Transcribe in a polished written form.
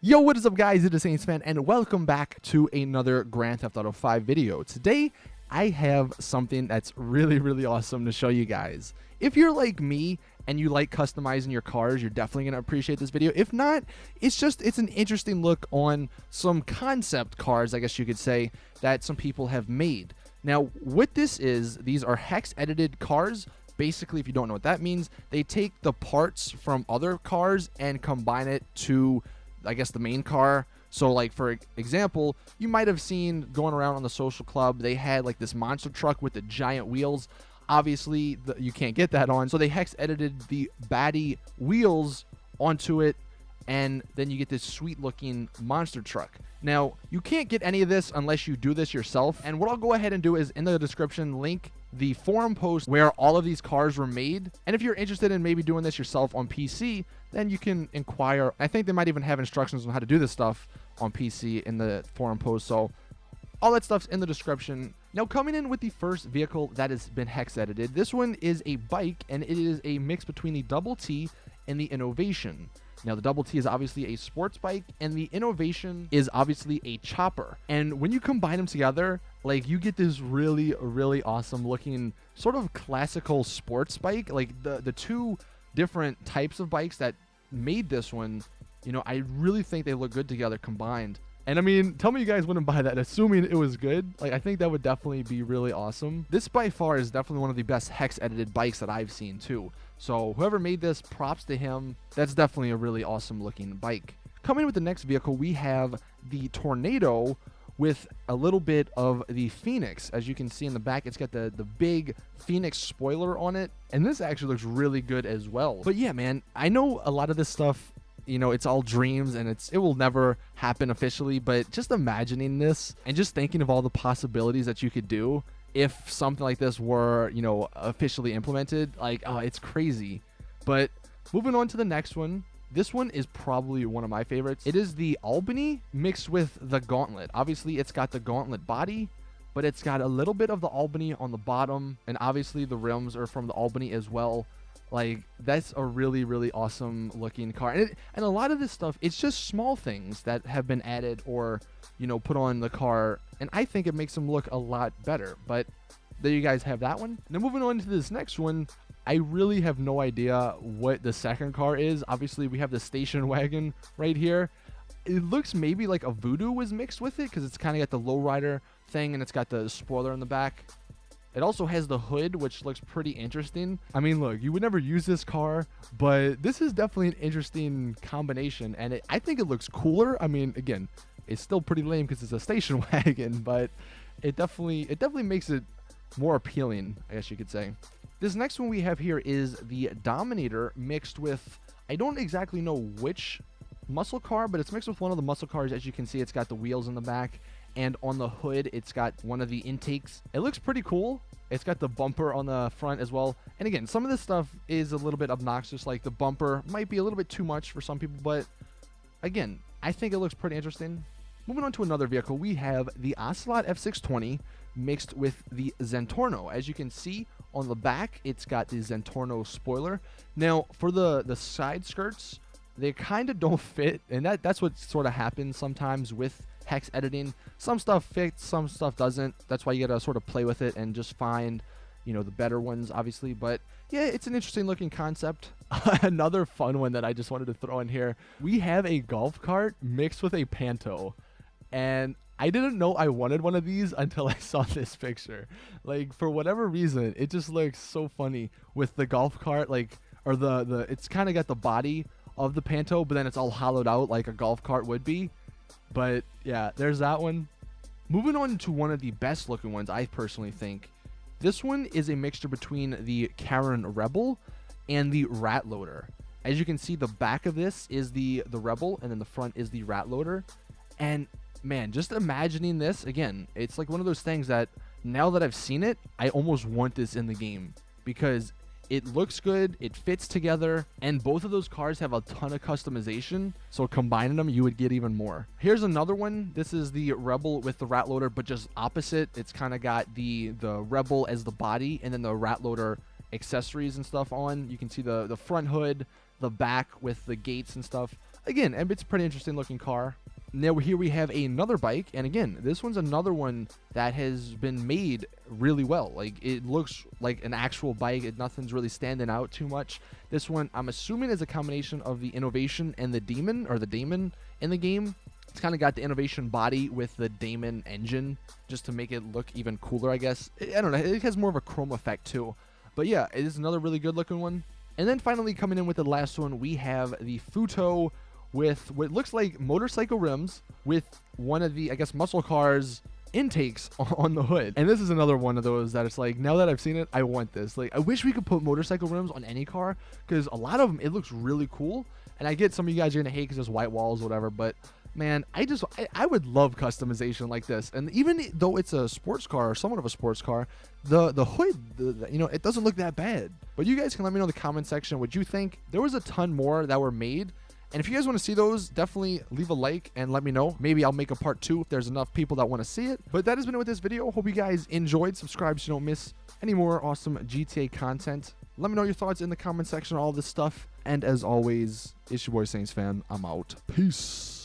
Yo, what is up, guys? It is Saintsfan, and welcome back to another Grand Theft Auto 5 video. Today, I have something that's really awesome to show you guys. If you're like me and you like customizing your cars, you're definitely going to appreciate this video. If not, it's an interesting look on some concept cars, I guess you could say, that some people have made. Now, what this is, these are Hex Edited Cars. Basically, if you don't know what that means, they take the parts from other cars and combine it to, I guess, the main car. So like, for example, you might have seen going around on the social club, they had like this monster truck with the giant wheels. Obviously you can't get that on, so they hex edited the baddie wheels onto it, and then you get this sweet looking monster truck. Now, you can't get any of this unless you do this yourself, and what I'll go ahead and do is in the description link the forum post where all of these cars were made. And if you're interested in maybe doing this yourself on PC, then you can inquire. I think they might even have instructions on how to do this stuff on PC in the forum post, so all that stuff's in the description. Now, coming in with the first vehicle that has been hex edited, this one is a bike, and it is a mix between the Double T and the Innovation. Now, the Double T is obviously a sports bike, and the Innovation is obviously a chopper. And when you combine them together, like, you get this really awesome looking sort of classical sports bike. Like, the two different types of bikes that made this one, you know, I really think they look good together combined. And I mean, tell me you guys wouldn't buy that, assuming it was good. Like, I think that would definitely be really awesome. This by far is definitely one of the best hex edited bikes that I've seen too. So whoever made this, props to him. That's definitely a really awesome looking bike. Coming with the next vehicle, we have the Tornado with a little bit of the Phoenix. As you can see in the back, it's got the big Phoenix spoiler on it. And this actually looks really good as well. But yeah, man, I know a lot of this stuff, you know, it's all dreams and it will never happen officially, but just imagining this and just thinking of all the possibilities that you could do if something like this were, you know, officially implemented, like, oh, it's crazy. But moving on to the next one, this one is probably one of my favorites. It is the Albany mixed with the Gauntlet. Obviously, it's got the Gauntlet body, but it's got a little bit of the Albany on the bottom, and obviously the rims are from the Albany as well. Like, that's a really awesome looking car. And a lot of this stuff, it's just small things that have been added or, you know, put on the car, and I think it makes them look a lot better. But there you guys have that one. Now, moving on to this next one, I really have no idea what the second car is. Obviously, we have the station wagon right here. It looks maybe like a Voodoo was mixed with it, because it's kind of got the lowrider thing, and it's got the spoiler in the back. It also has the hood, which looks pretty interesting. I mean, look, you would never use this car, but this is definitely an interesting combination, and I think it looks cooler. I mean, again, it's still pretty lame because it's a station wagon, but it definitely makes it more appealing, I guess you could say. This next one we have here is the Dominator mixed with, I don't exactly know which muscle car, but it's mixed with one of the muscle cars. As you can see, it's got the wheels in the back, and on the hood, it's got one of the intakes. It looks pretty cool. It's got the bumper on the front as well. And again, some of this stuff is a little bit obnoxious, like the bumper might be a little bit too much for some people, but again, I think it looks pretty interesting. Moving on to another vehicle, we have the Ocelot F620 mixed with the Zentorno. As you can see on the back, it's got the Zentorno spoiler. Now, for the side skirts, they kind of don't fit, and that's what sort of happens sometimes with hex editing. Some stuff fits, some stuff doesn't. That's why you gotta sort of play with it and just find, you know, the better ones, obviously. But yeah, it's an interesting looking concept. Another fun one that I just wanted to throw in here, we have a golf cart mixed with a Panto, and I didn't know I wanted one of these until I saw this picture. Like, for whatever reason, it just looks so funny with the golf cart, like, or the it's kind of got the body of the Panto, but then it's all hollowed out like a golf cart would be. But yeah, there's that one. Moving on to one of the best looking ones, I personally think. This one is a mixture between the Karen Rebel and the Rat Loader. As you can see, the back of this is the Rebel, and then the front is the Rat Loader. And man, just imagining this, again, it's like one of those things that now that I've seen it, I almost want this in the game, because it looks good, it fits together, and both of those cars have a ton of customization, so combining them, you would get even more. Here's another one. This is the Rebel with the Rat Loader, but just opposite. It's kind of got the Rebel as the body, and then the Rat Loader accessories and stuff on. You can see the front hood, the back with the gates and stuff. again, and it's a pretty interesting looking car. Now here we have another bike, and again, this one's another one that has been made really well. Like, it looks like an actual bike. Nothing's really standing out too much. This one, I'm assuming, is a combination of the Innovation and the Demon, or the Daemon in the game. It's kind of got the Innovation body with the Daemon engine, just to make it look even cooler, I guess. I don't know, it has more of a chrome effect too. But yeah, it is another really good looking one. And then finally coming in with the last one, we have the Futo, with what looks like motorcycle rims with one of the, I guess, muscle cars intakes on the hood. And this is another one of those that it's like, now that I've seen it, I want this. Like, I wish we could put motorcycle rims on any car, because a lot of them, it looks really cool. And I get some of you guys are gonna hate because there's white walls, whatever, but man, I would love customization like this. And even though it's a sports car, or somewhat of a sports car, the hood, you know, it doesn't look that bad. But you guys can let me know in the comment section what you think. There was a ton more that were made, and if you guys want to see those, definitely leave a like and let me know. Maybe I'll make a part 2 if there's enough people that want to see it. But that has been it with this video. Hope you guys enjoyed. Subscribe so you don't miss any more awesome GTA content. Let me know your thoughts in the comment section on all this stuff. And as always, it's your boy Saintsfan. I'm out. Peace.